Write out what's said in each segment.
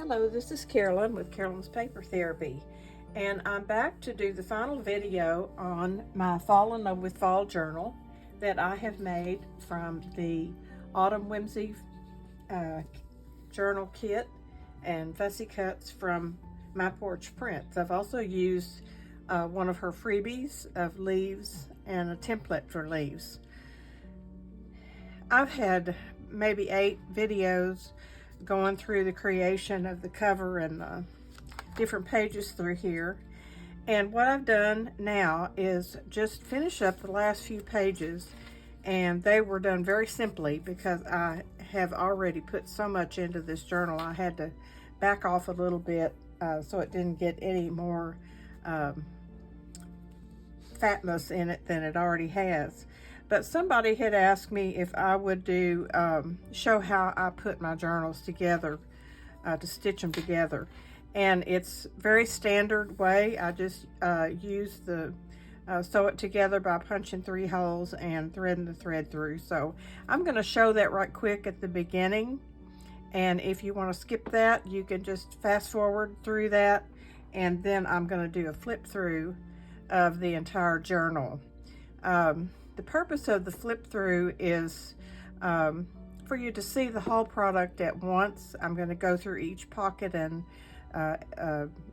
Hello, this is Carolyn with Carolyn's Paper Therapy, and I'm back to do the final video on my Fall in Love with Fall journal that I have made from the Autumn Whimsy journal kit and fussy cuts from My Porch Prints. I've also used one of her freebies of leaves and a template for leaves. I've had maybe 8 videos going through the creation of the cover and different pages through here, and what I've done now is just finish up the last few pages, and they were done very simply because I have already put so much into this journal. I had to back off a little bit so it didn't get any more fatness in it than it already has. But somebody had asked me if I would do show how I put my journals together, to stitch them together. And it's very standard way. I just use the sew it together by punching 3 holes and threading the thread through. So I'm going to show that right quick at the beginning. And if you want to skip that, you can just fast forward through that. And then I'm going to do a flip through of the entire journal. The purpose of the flip through is for you to see the whole product at once. I'm going to go through each pocket and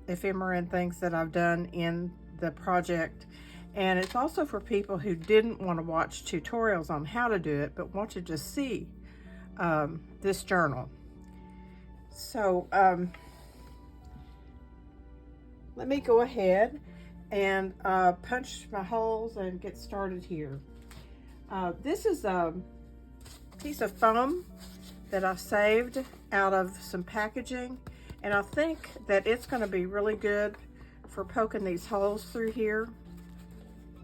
ephemera and things that I've done in the project. And it's also for people who didn't want to watch tutorials on how to do it, but want to just see this journal. So let me go ahead and punch my holes and get started here. This is a piece of foam that I saved out of some packaging, and I think that it's going to be really good for poking these holes through here.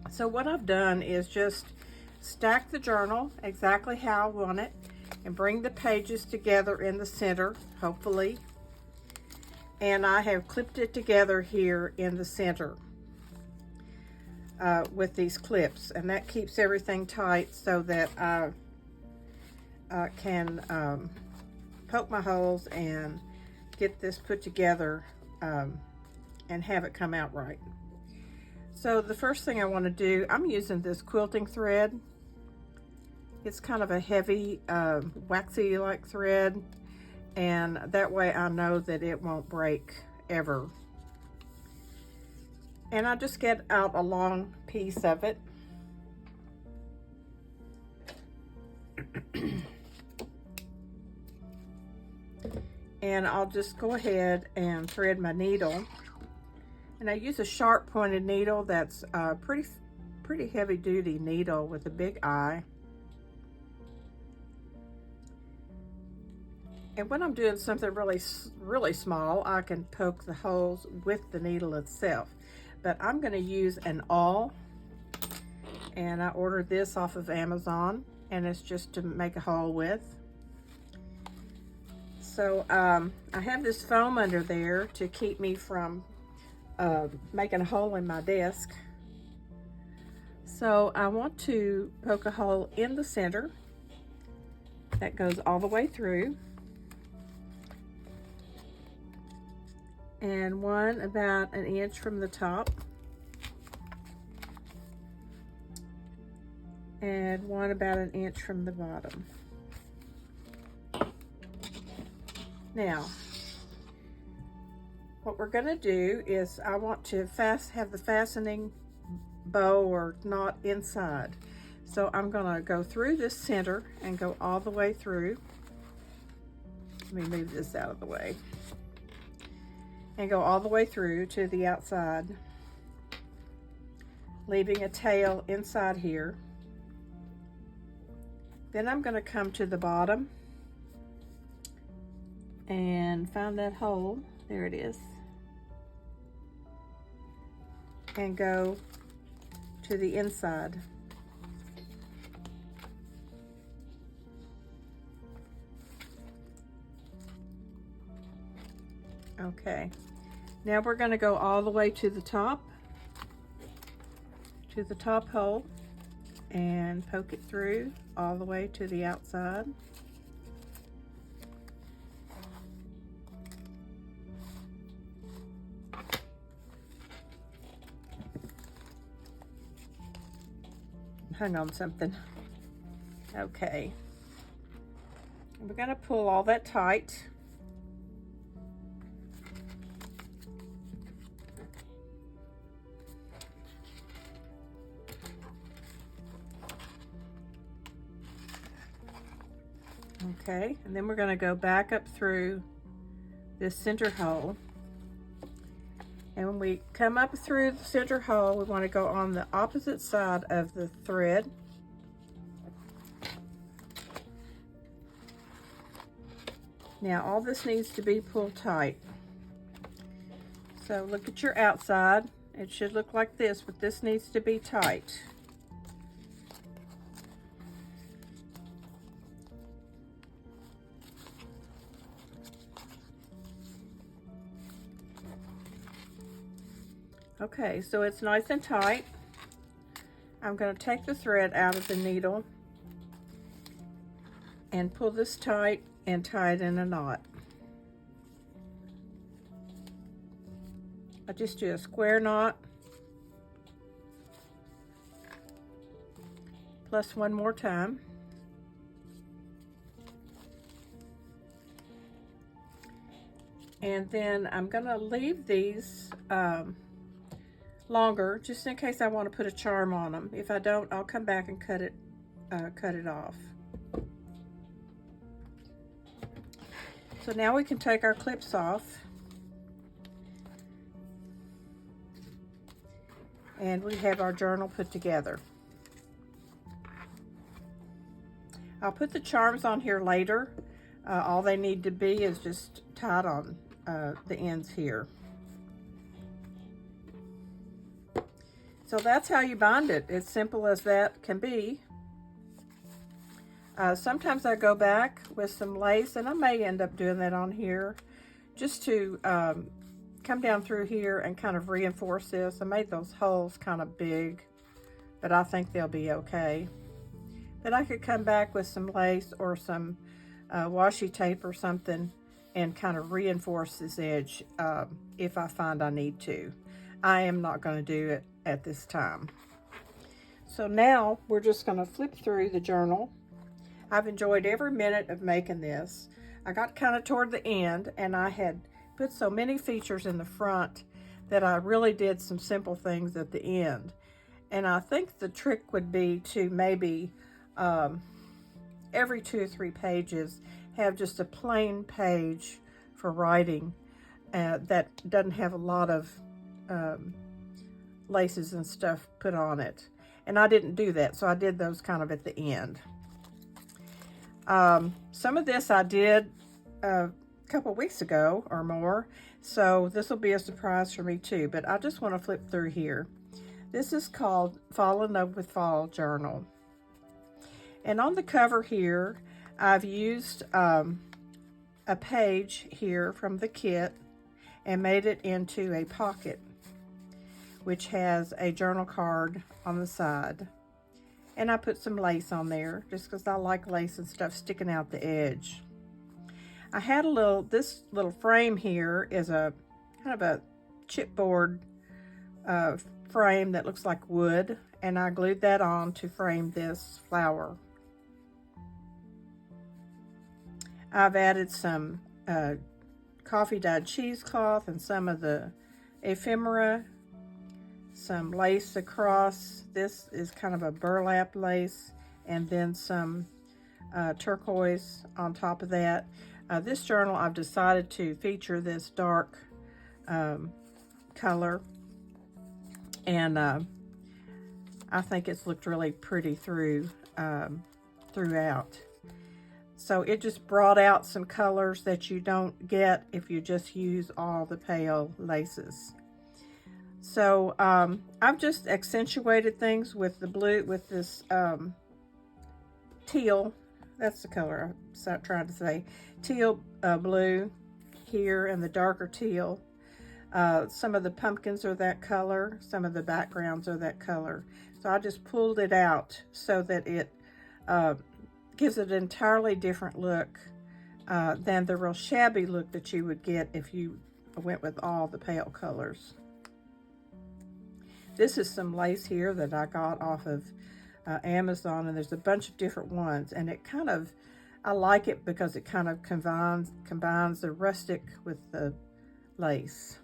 So what I've done is just stack the journal exactly how I want it and bring the pages together in the center, hopefully. And I have clipped it together here in the center with these clips, and that keeps everything tight so that I can poke my holes and get this put together and have it come out right. So the first thing I want to do, I'm using this quilting thread. It's kind of a heavy waxy like thread, and that way I know that it won't break ever. And I just get out a long piece of it. And I'll just go ahead and thread my needle. And I use a sharp pointed needle that's a pretty heavy duty needle with a big eye. And when I'm doing something really small, I can poke the holes with the needle itself. But I'm going to use an awl, and I ordered this off of Amazon, and it's just to make a hole with. So I have this foam under there to keep me from making a hole in my desk. So I want to poke a hole in the center that goes all the way through, and one about 1 inch from the top, and one about 1 inch from the bottom. Now, what we're going to do is I want to have the fastening bow or knot inside. So I'm going to go through this center and go all the way through. Let me move this out of the way. And go all the way through to the outside, leaving a tail inside here. Then I'm going to come to the bottom and find that hole. There it is. And go to the inside. Okay, now we're going to go all the way to the top hole and poke it through all the way to the outside. hung on something. Okay. We're going to pull all that tight. Okay, and then we're going to go back up through this center hole. And when we come up through the center hole, we want to go on the opposite side of the thread. Now all this needs to be pulled tight. So look at your outside. It should look like this, but this needs to be tight. Okay, so it's nice and tight. I'm going to take the thread out of the needle and pull this tight and tie it in a knot. I just do a square knot plus one more time. And then I'm going to leave these longer, just in case I want to put a charm on them. If I don't, I'll come back and cut it off. So now we can take our clips off. And we have our journal put together. I'll put the charms on here later. All they need to be is just tied on the ends here. So that's how you bind it. It's simple as that can be. Sometimes I go back with some lace, and I may end up doing that on here just to come down through here and kind of reinforce this. I made those holes kind of big, but I think they'll be okay. But I could come back with some lace or some washi tape or something and kind of reinforce this edge if I find I need to. I am not going to do it at this time. So now we're just going to flip through the journal. I've enjoyed every minute of making this. I got kind of toward the end, and I had put so many features in the front that I really did some simple things at the end. And I think the trick would be to maybe every 2 or 3 pages have just a plain page for writing that doesn't have a lot of laces and stuff put on it. And I didn't do that, so I did those kind of at the end. Some of this I did a couple weeks ago or more, so this will be a surprise for me too, but I just want to flip through here. This is called Fall in Love with Fall Journal. And on the cover here, I've used a page here from the kit and made it into a pocket, which has a journal card on the side. And I put some lace on there just because I like lace and stuff sticking out the edge. I had this little frame here is a kind of a chipboard frame that looks like wood, and I glued that on to frame this flower. I've added some coffee dyed cheesecloth and some of the ephemera, some lace across. This is kind of a burlap lace, and then some turquoise on top of that. This journal, I've decided to feature this dark color, and I think it's looked really pretty throughout. So it just brought out some colors that you don't get if you just use all the pale laces. So I've just accentuated things with the blue, with this teal. That's the color I'm trying to say. Teal blue here, and the darker teal. Some of the pumpkins are that color. Some of the backgrounds are that color. So I just pulled it out so that it gives it an entirely different look than the real shabby look that you would get if you went with all the pale colors. This is some lace here that I got off of Amazon, and there's a bunch of different ones, and it kind of, I like it because it kind of combines the rustic with the lace.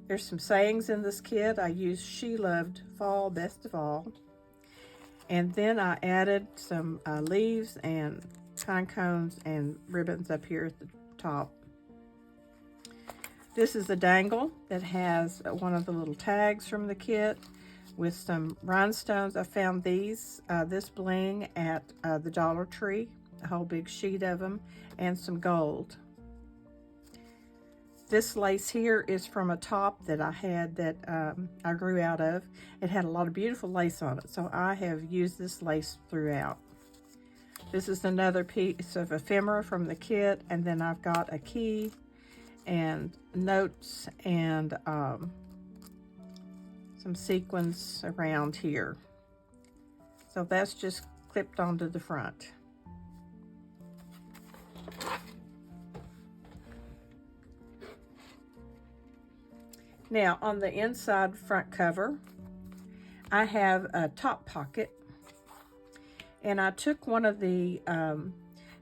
There's some sayings in this kit. I used "She loved fall best of all." And then I added some leaves and pine cones and ribbons up here at the top. This is a dangle that has one of the little tags from the kit with some rhinestones. I found this bling at the Dollar Tree, a whole big sheet of them, and some gold. This lace here is from a top that I had that I grew out of. It had a lot of beautiful lace on it, so I have used this lace throughout. This is another piece of ephemera from the kit, and then I've got a key and notes and some sequins around here. So that's just clipped onto the front. Now, on the inside front cover, I have a top pocket, and I took one of the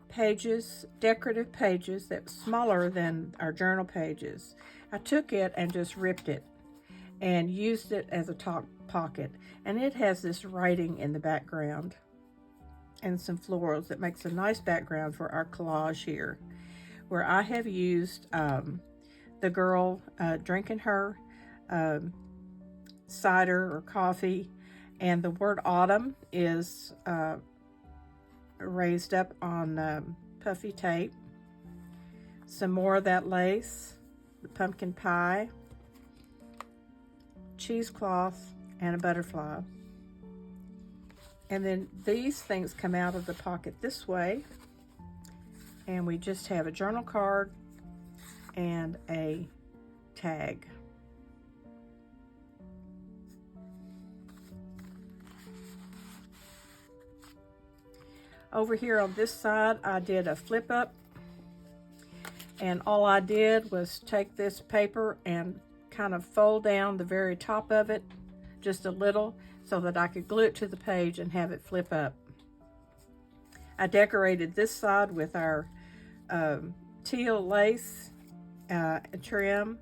pages, decorative pages that was smaller than our journal pages. I took it and just ripped it and used it as a top pocket, and it has this writing in the background and some florals that makes a nice background for our collage here, where I have used the girl drinking her cider or coffee, and the word autumn is raised up on puffy tape. Some more of that lace, the pumpkin pie, cheesecloth, and a butterfly. And then these things come out of the pocket this way, and we just have a journal card and a tag. Over here on this side, I did a flip up, and all I did was take this paper and kind of fold down the very top of it just a little so that I could glue it to the page and have it flip up. I decorated this side with our teal lace trim,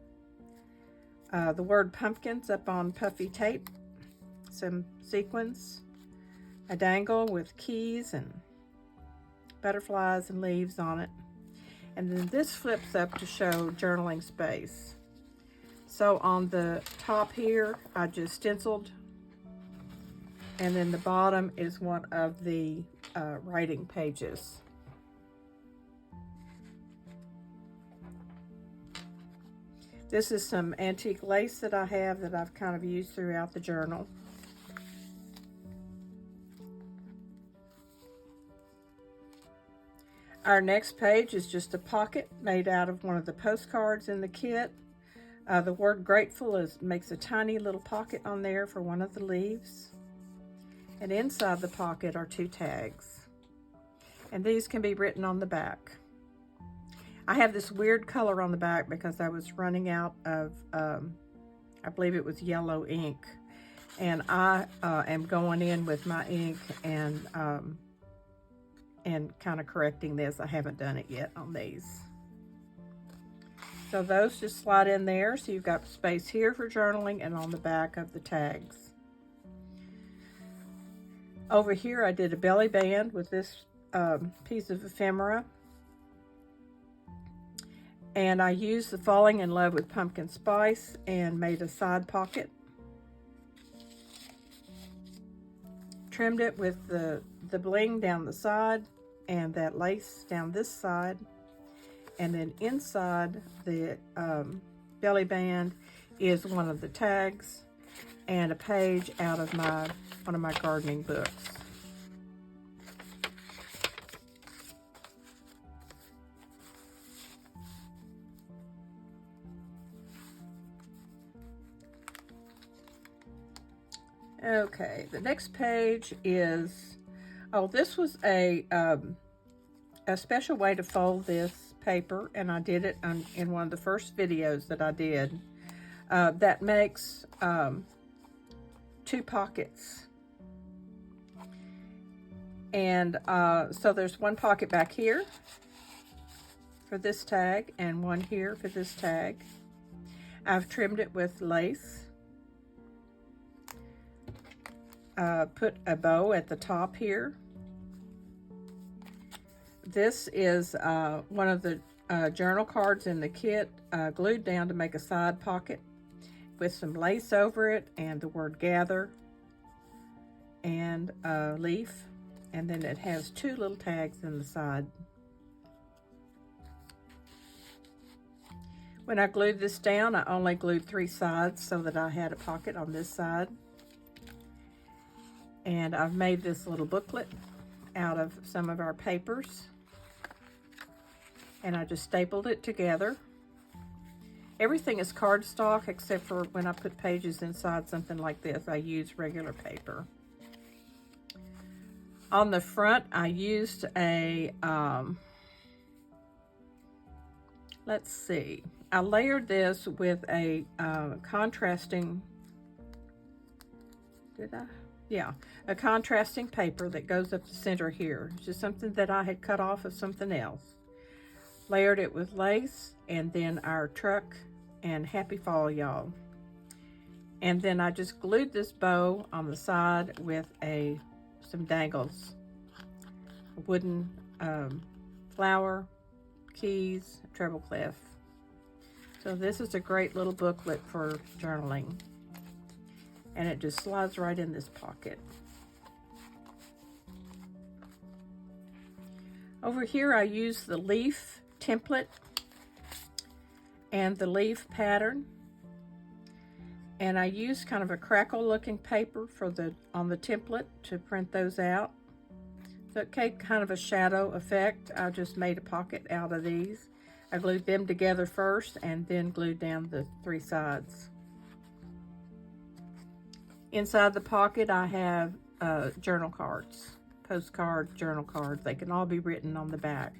the word pumpkins up on puffy tape, some sequins, a dangle with keys and butterflies and leaves on it, and then this flips up to show journaling space. So on the top here, I just stenciled, and then the bottom is one of the writing pages. This is some antique lace that I have that I've kind of used throughout the journal. Our next page is just a pocket made out of one of the postcards in the kit. The word grateful makes a tiny little pocket on there for one of the leaves. And inside the pocket are 2 tags. And these can be written on the back. I have this weird color on the back because I was running out of, I believe it was yellow ink. And I am going in with my ink and kind of correcting this. I haven't done it yet on these. So those just slide in there. So you've got space here for journaling and on the back of the tags. Over here I did a belly band with this piece of ephemera. And I used the Falling in Love with Pumpkin Spice and made a side pocket. Trimmed it with the bling down the side and that lace down this side, and then inside the belly band is one of the tags and a page out of one of my gardening books. Okay, the next page is, this was a special way to fold this paper, and I did it in one of the first videos that I did. That makes 2 2 pockets. And so there's 1 pocket back here for this tag and 1 here for this tag. I've trimmed it with lace. Put a bow at the top here. This is one of the journal cards in the kit, glued down to make a side pocket with some lace over it and the word gather and a leaf. And then it has 2 little tags in the side. When I glued this down, I only glued 3 sides so that I had a pocket on this side. And I've made this little booklet out of some of our papers. And I just stapled it together. Everything is cardstock except for when I put pages inside something like this, I use regular paper. On the front, I used a, let's see, I layered this with a contrasting, a contrasting paper that goes up the center here. It's just something that I had cut off of something else. Layered it with lace, and then our truck and Happy Fall Y'all. And then I just glued this bow on the side with some dangles, a wooden flower, keys, treble clef. So this is a great little booklet for journaling. And it just slides right in this pocket. Over here I use the leaf template and the leaf pattern. And I use kind of a crackle looking paper on the template to print those out. So it gave kind of a shadow effect. I just made a pocket out of these. I glued them together first and then glued down the 3 sides. Inside the pocket I have journal cards, postcard journal cards. They can all be written on the back.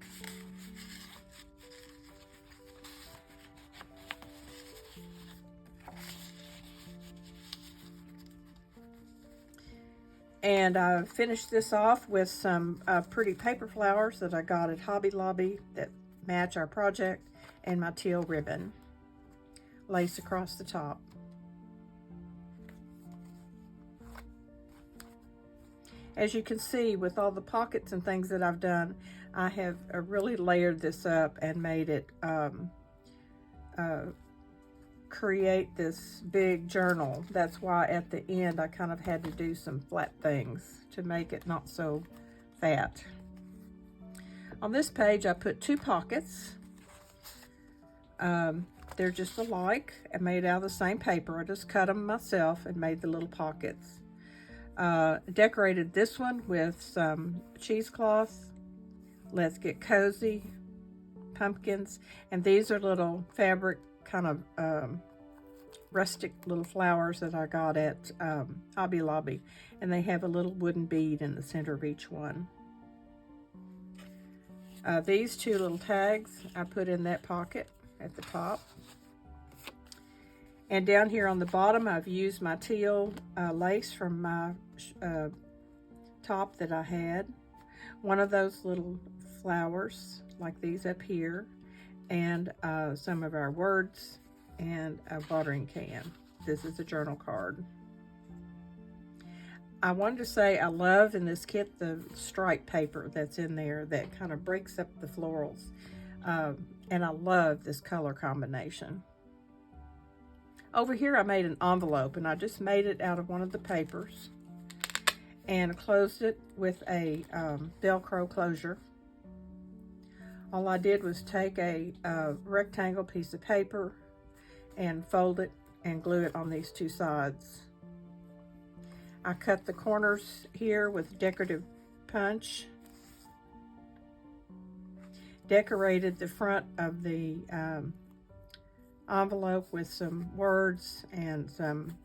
And I finished this off with some pretty paper flowers that I got at Hobby Lobby that match our project, and my teal ribbon. Lace across the top. As you can see, with all the pockets and things that I've done, I have really layered this up and made it create this big journal. That's why at the end I kind of had to do some flat things to make it not so fat. On this page I put 2 pockets. They're just alike and made out of the same paper. I just cut them myself and made the little pockets. Decorated this one with some cheesecloth, Let's Get Cozy, pumpkins, and these are little fabric kind of rustic little flowers that I got at Hobby Lobby, and they have a little wooden bead in the center of each one. These 2 little tags I put in that pocket at the top. And down here on the bottom I've used my teal lace from my top that I had. One of those little flowers like these up here, and some of our words and a watering can. This is a journal card. I wanted to say I love in this kit the stripe paper that's in there that kind of breaks up the florals. And I love this color combination. Over here I made an envelope, and I just made it out of one of the papers and closed it with a Velcro closure. All I did was take a rectangle piece of paper and fold it and glue it on these 2 sides. I cut the corners here with decorative punch. Decorated the front of the envelope with some words and some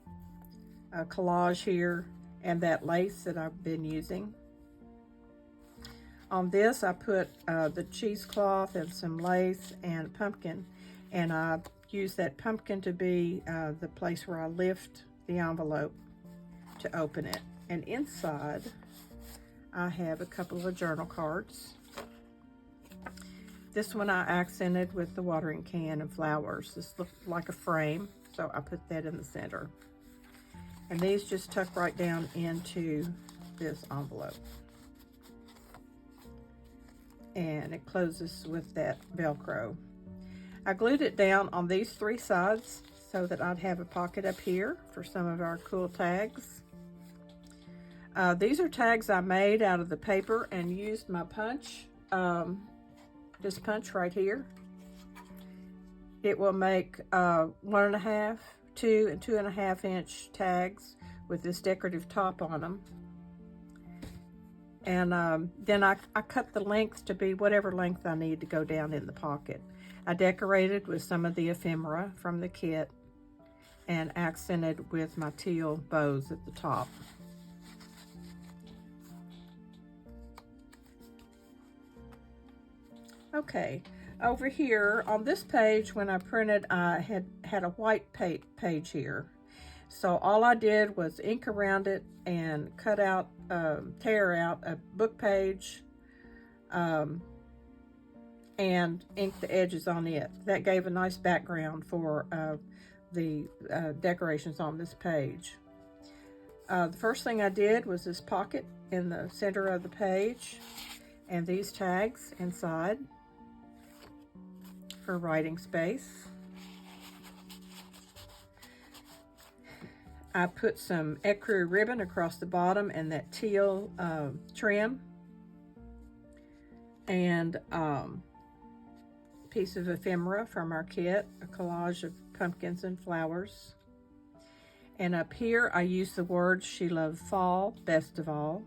collage here and that lace that I've been using. On this I put the cheesecloth and some lace and a pumpkin, and I used that pumpkin to be the place where I lift the envelope to open it. And inside, I have a couple of journal cards. This one I accented with the watering can and flowers. This looked like a frame, so I put that in the center. And these just tuck right down into this envelope. And it closes with that Velcro. I glued it down on these three sides so that I'd have a pocket up here for some of our cool tags. These are tags I made out of the paper and used my punch, this punch right here. It will make 1.5, 2, and 2.5 inch tags with this decorative top on them. And then I cut the length to be whatever length I need to go down in the pocket. I decorated with some of the ephemera from the kit and accented with my teal bows at the top. Okay, over here on this page, when I printed, I had a white page here. So all I did was ink around it and cut out, tear out a book page, and ink the edges on it. That gave a nice background for the decorations on this page. The first thing I did was this pocket in the center of the page and these tags inside for writing space. I put some ecru ribbon across the bottom and that teal trim, and piece of ephemera from our kit, a collage of pumpkins and flowers. And up here I used the words "She loved fall best of all"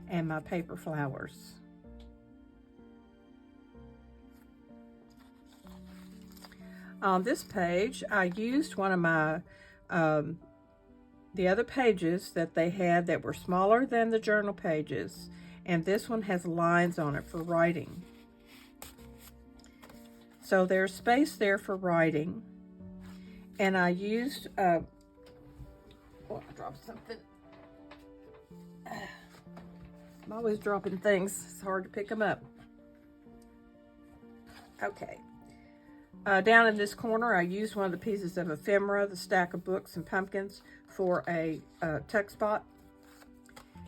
and my paper flowers. On this page, I used one of my the other pages that they had that were smaller than the journal pages, and this one has lines on it for writing. So there's space there for writing, and I used, oh, I dropped something. I'm always dropping things, it's hard to pick them up. Okay. Down in this corner, I used one of the pieces of ephemera, the stack of books and pumpkins, for a tuck spot.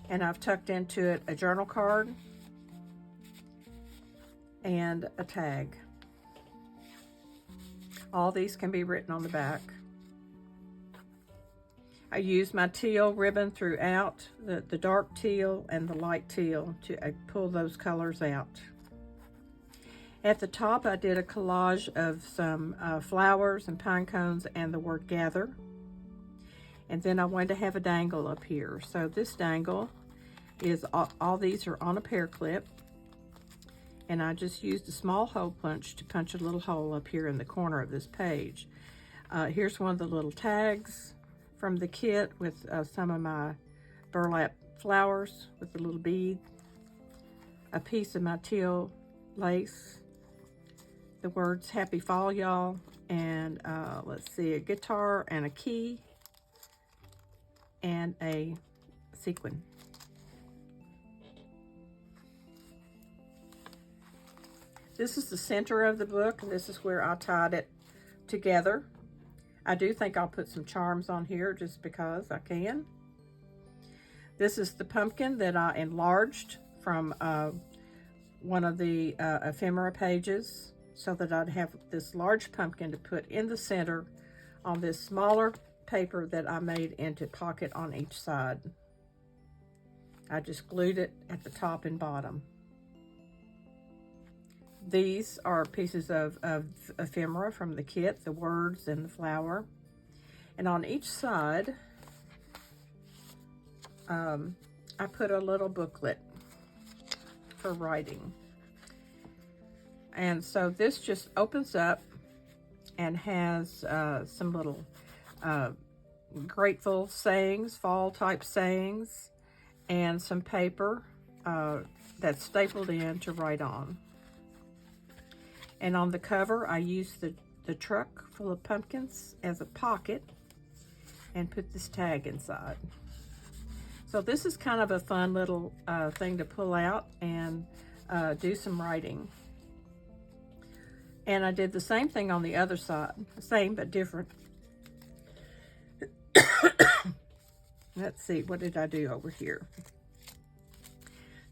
And I've tucked into it a journal card and a tag. All these can be written on the back. I used my teal ribbon throughout, the dark teal and the light teal, to pull those colors out. At the top, I did a collage of some flowers and pine cones and the word "gather." And then I wanted to have a dangle up here. So this dangle is, all these are on a pear clip. And I just used a small hole punch to punch a little hole up here in the corner of this page. Here's one of the little tags from the kit with some of my burlap flowers with a little bead. A piece of my teal lace. The words "Happy Fall, y'all," and let's see, a guitar and a key and a sequin. This is the center of the book, and this is where I tied it together. I do think I'll put some charms on here just because I can. This is the pumpkin that I enlarged from one of the ephemera pages, so that I'd have this large pumpkin to put in the center on this smaller paper that I made into pocket on each side. I just glued it at the top and bottom. These are pieces of ephemera from the kit, the words and the flower. And on each side, I put a little booklet for writing. And so this just opens up and has some little grateful sayings, fall type sayings, and some paper that's stapled in to write on. And on the cover, I used the truck full of pumpkins as a pocket and put this tag inside. So this is kind of a fun little thing to pull out and do some writing. And I did the same thing on the other side. Same but different. Let's see, what did I do over here?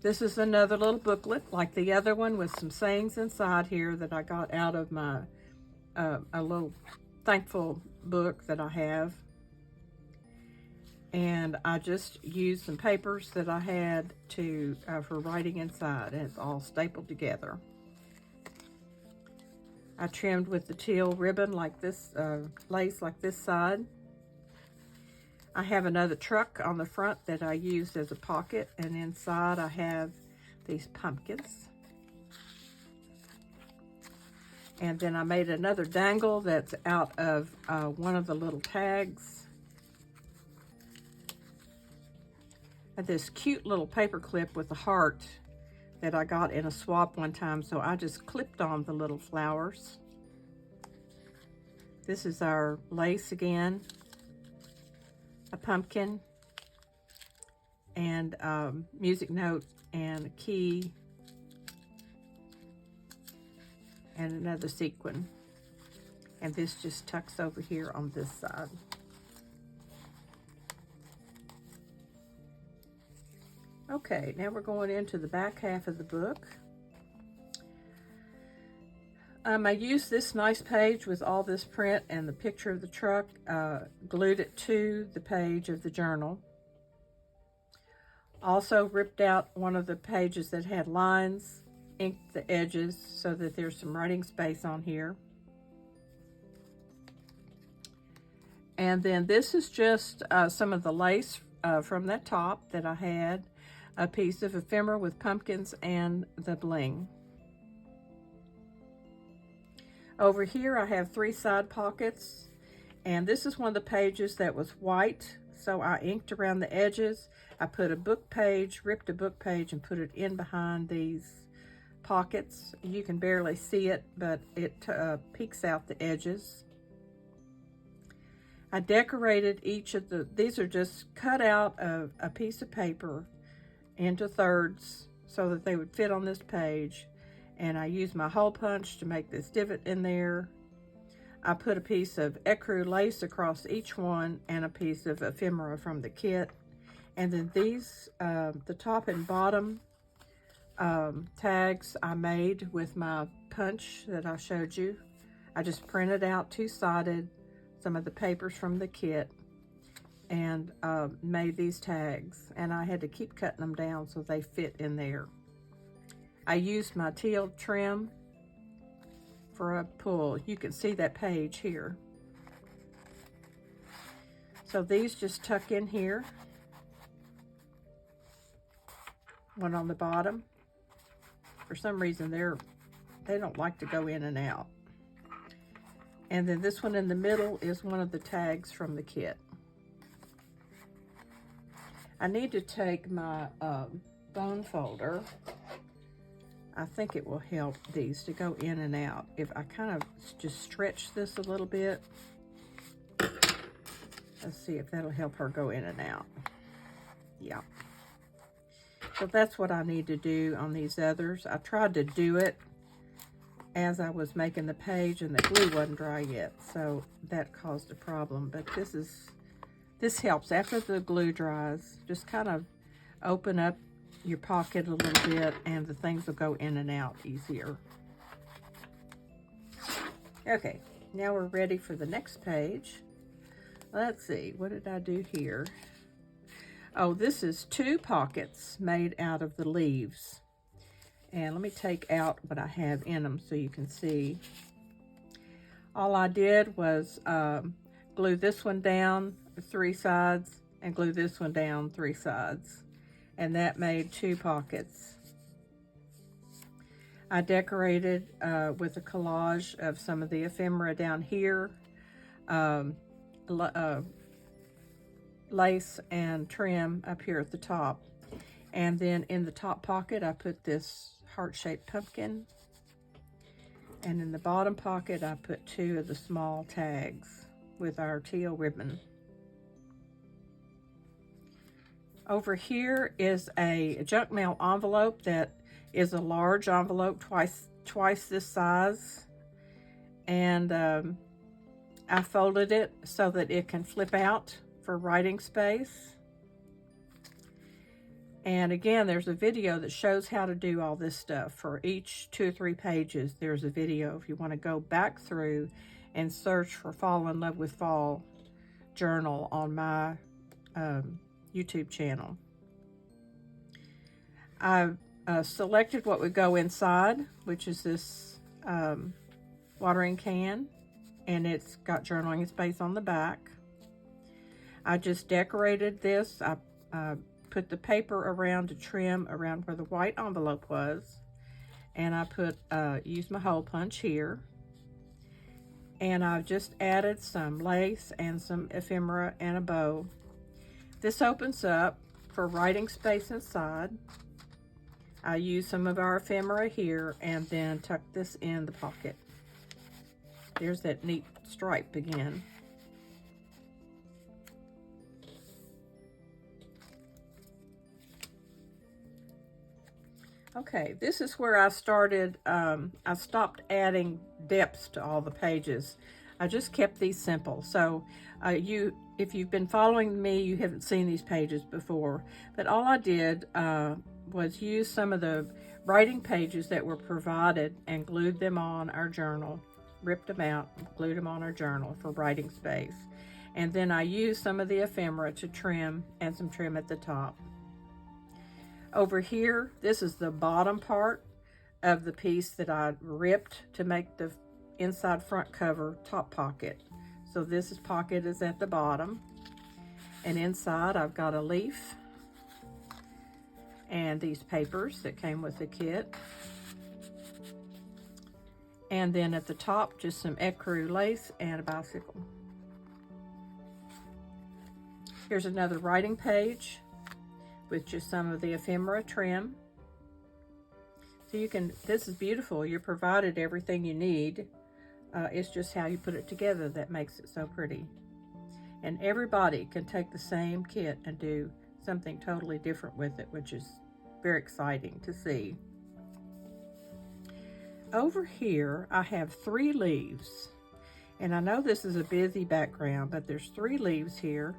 This is another little booklet like the other one with some sayings inside here that I got out of my a little thankful book that I have. And I just used some papers that I had to for writing inside, and it's all stapled together. I trimmed with the teal ribbon like this, lace like this side. I have another truck on the front that I used as a pocket, and inside I have these pumpkins. And then I made another dangle that's out of one of the little tags. And this cute little paper clip with a heart that I got in a swap one time, so I just clipped on the little flowers. This is our lace again. A pumpkin, and music note, and a key, and another sequin. And this just tucks over here on this side. Okay, now we're going into the back half of the book. I used this nice page with all this print and the picture of the truck, glued it to the page of the journal. Also ripped out one of the pages that had lines, inked the edges so that there's some writing space on here. And then this is just some of the lace from that top that I had, a piece of ephemera with pumpkins and the bling. Over here I have 3 side pockets, and this is one of the pages that was white, so I inked around the edges. I put a book page, ripped a book page, and put it in behind these pockets. You can barely see it, but it peeks out the edges. I decorated each of these are just cut out of a piece of paper into thirds so that they would fit on this page. And I used my hole punch to make this divot in there. I put a piece of ecru lace across each one and a piece of ephemera from the kit. And then these, the top and bottom tags I made with my punch that I showed you. I just printed out 2-sided some of the papers from the kit and made these tags. And I had to keep cutting them down so they fit in there. I used my teal trim for a pull. You can see that page here. So these just tuck in here. One on the bottom. For some reason they don't like to go in and out. And then this one in the middle is one of the tags from the kit. I need to take my bone folder. I think it will help these to go in and out. If I kind of just stretch this a little bit. Let's see if that'll help her go in and out. Yeah. So that's what I need to do on these others. I tried to do it as I was making the page and the glue wasn't dry yet. So that caused a problem. But this helps. After the glue dries, just kind of open up your pocket a little bit and the things will go in and out easier. Okay, now we're ready for the next page. Let's see, what did I do here? Oh, this is 2 pockets made out of the leaves. And let me take out what I have in them so you can see. All I did was glue this one down 3 sides and glue this one down 3 sides. And that made 2 pockets. I decorated with a collage of some of the ephemera down here, lace and trim up here at the top. And then in the top pocket, I put this heart-shaped pumpkin. And in the bottom pocket, I put 2 of the small tags with our teal ribbon. Over here is a junk mail envelope that is a large envelope, twice this size. And I folded it so that it can flip out for writing space. And again, there's a video that shows how to do all this stuff. For each 2 or 3 pages, there's a video if you want to go back through and search for Fall in Love with Fall journal on my YouTube channel. I selected what would go inside, which is this watering can, and it's got journaling space on the back. I just decorated this. I put the paper around to trim around where the white envelope was, and I used my hole punch here, and I've just added some lace and some ephemera and a bow. This opens up for writing space inside. I use some of our ephemera here and then tuck this in the pocket. There's that neat stripe again. Okay, this is where I started. I stopped adding depths to all the pages. I just kept these simple. So if you've been following me, you haven't seen these pages before. But all I did was use some of the writing pages that were provided and glued them on our journal, ripped them out, glued them on our journal for writing space. And then I used some of the ephemera to trim and some trim at the top. Over here, this is the bottom part of the piece that I ripped to make the inside front cover top pocket. So this pocket is at the bottom, and inside I've got a leaf and these papers that came with the kit. And then at the top, just some ecru lace and a bicycle. Here's another writing page with just some of the ephemera trim. So this is beautiful. You're provided everything you need. It's just how you put it together that makes it so pretty. And everybody can take the same kit and do something totally different with it, which is very exciting to see. Over here, I have 3 leaves. And I know this is a busy background, but there's 3 leaves here,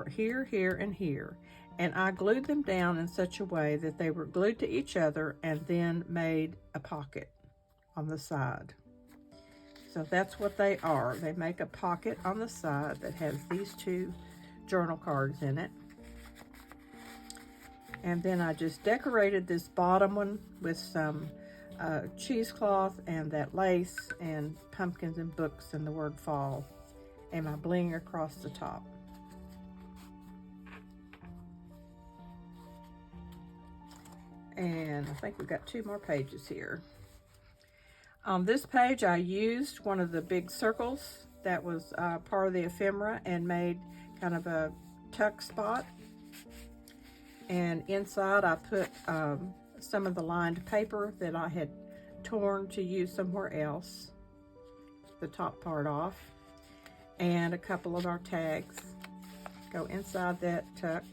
here, and here. And I glued them down in such a way that they were glued to each other and then made a pocket on the side. So that's what they are. They make a pocket on the side that has these 2 journal cards in it. And then I just decorated this bottom one with some cheesecloth and that lace and pumpkins and books and the word fall and my bling across the top. And I think we've got 2 more pages here. On this page, I used one of the big circles that was part of the ephemera and made kind of a tuck spot. And inside, I put some of the lined paper that I had torn to use somewhere else, the top part off, and a couple of our tags go inside that tuck.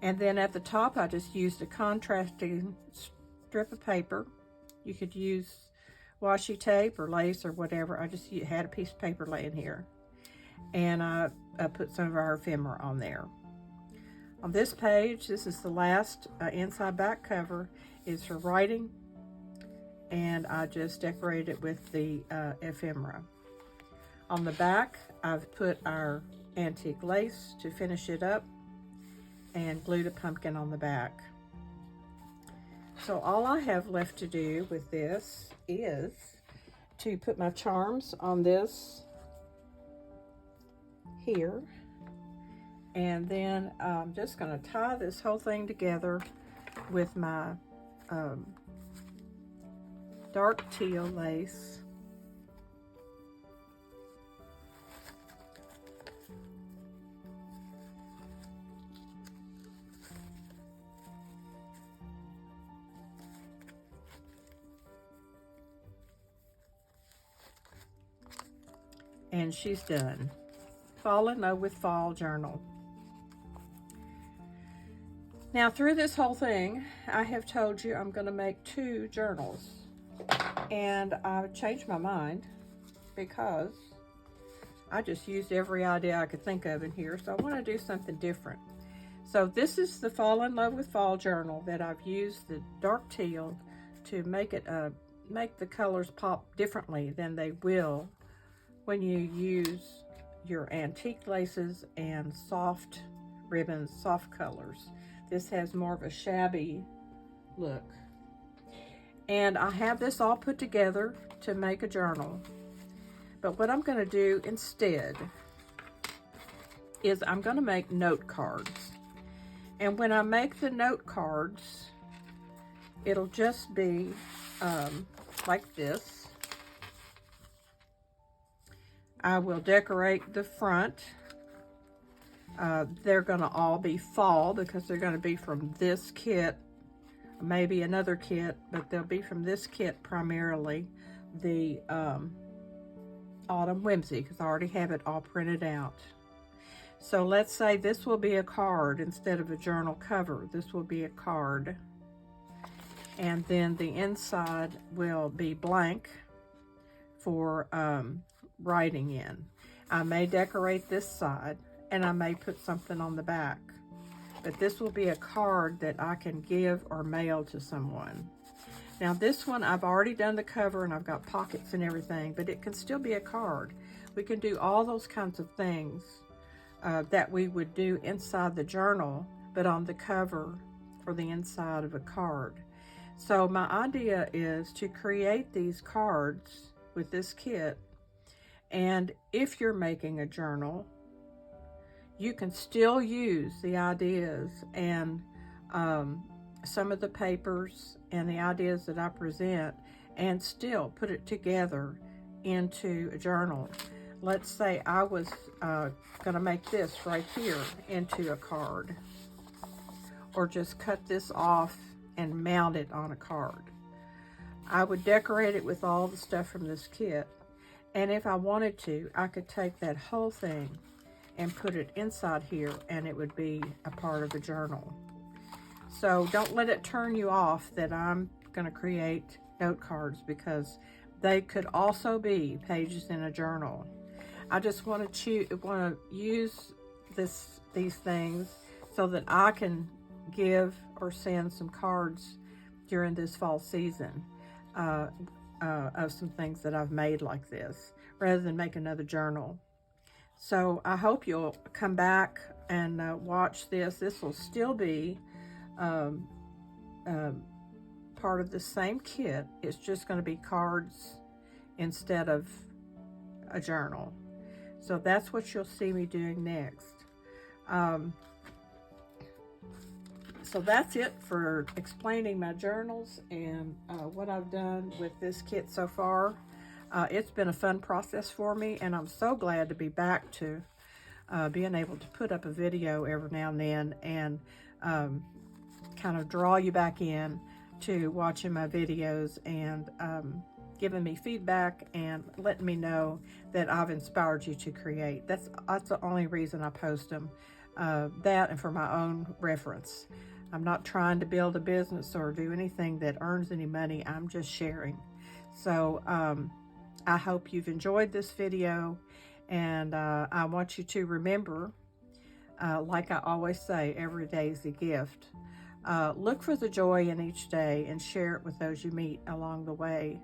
And then at the top, I just used a contrasting strip of paper. You could use washi tape or lace or whatever. I just had a piece of paper laying here. And I put some of our ephemera on there. On this page, this is the last inside back cover, is for writing. And I just decorated it with the ephemera. On the back, I've put our antique lace to finish it up and glued a pumpkin on the back. So all I have left to do with this is to put my charms on this here. And then I'm just going to tie this whole thing together with my dark teal lace. And she's done. Fall in Love with Fall journal. Now through this whole thing, I have told you I'm going to make 2 journals. And I've changed my mind because I just used every idea I could think of in here. So I want to do something different. So this is the Fall in Love with Fall journal that I've used the dark teal to make it make the colors pop differently than they will when you use your antique laces and soft ribbons, soft colors. This has more of a shabby look. And I have this all put together to make a journal. But what I'm going to do instead is I'm going to make note cards. And when I make the note cards, it'll just be like this. I will decorate the front. They're going to all be fall because they're going to be from this kit, maybe another kit, but they'll be from this kit primarily, the Autumn Whimsy, because I already have it all printed out. So let's say this will be a card instead of a journal cover. This will be a card. And then the inside will be blank for writing in. I may decorate this side and I may put something on the back. But this will be a card that I can give or mail to someone. Now this one, I've already done the cover and I've got pockets and everything, but it can still be a card. We can do all those kinds of things that we would do inside the journal, but on the cover or the inside of a card. So my idea is to create these cards with this kit, and if you're making a journal, you can still use the ideas and some of the papers and the ideas that I present and still put it together into a journal. Let's say I was going to make this right here into a card, or just cut this off and mount it on a card. I would decorate it with all the stuff from this kit, and if I wanted to, I could take that whole thing and put it inside here and it would be a part of the journal. So don't let it turn you off that I'm going to create note cards, because they could also be pages in a journal. I just want to use these things so that I can give or send some cards during this fall season of some things that I've made like this, rather than make another journal. So I hope you'll come back and watch this. This will still be part of the same kit. It's just going to be cards instead of a journal. So that's what you'll see me doing next. So that's it for explaining my journals and what I've done with this kit so far. It's been a fun process for me, and I'm so glad to be back to being able to put up a video every now and then and kind of draw you back in to watching my videos and giving me feedback and letting me know that I've inspired you to create. That's the only reason I post them, that and for my own reference. I'm not trying to build a business or do anything that earns any money. I'm just sharing. So I hope you've enjoyed this video, and I want you to remember, like I always say, every day is a gift. Look for the joy in each day and share it with those you meet along the way.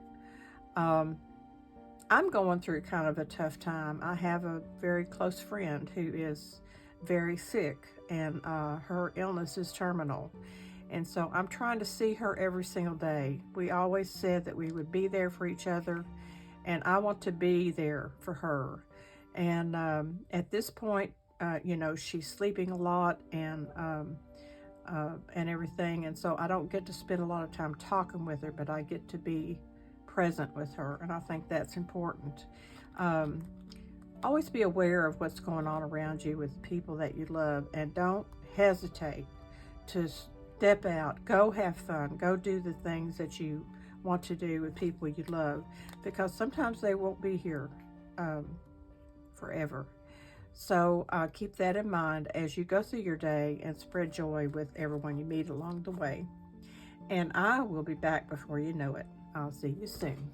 I'm going through kind of a tough time. I have a very close friend who is very sick, and her illness is terminal. And so I'm trying to see her every single day. We always said that we would be there for each other, and I want to be there for her. And at this point, you know, she's sleeping a lot and everything, and so I don't get to spend a lot of time talking with her, but I get to be present with her, and I think that's important. Always be aware of what's going on around you with people that you love, and don't hesitate to step out, go have fun, go do the things that you want to do with people you love, because sometimes they won't be here forever. So keep that in mind as you go through your day and spread joy with everyone you meet along the way. And I will be back before you know it. I'll see you soon.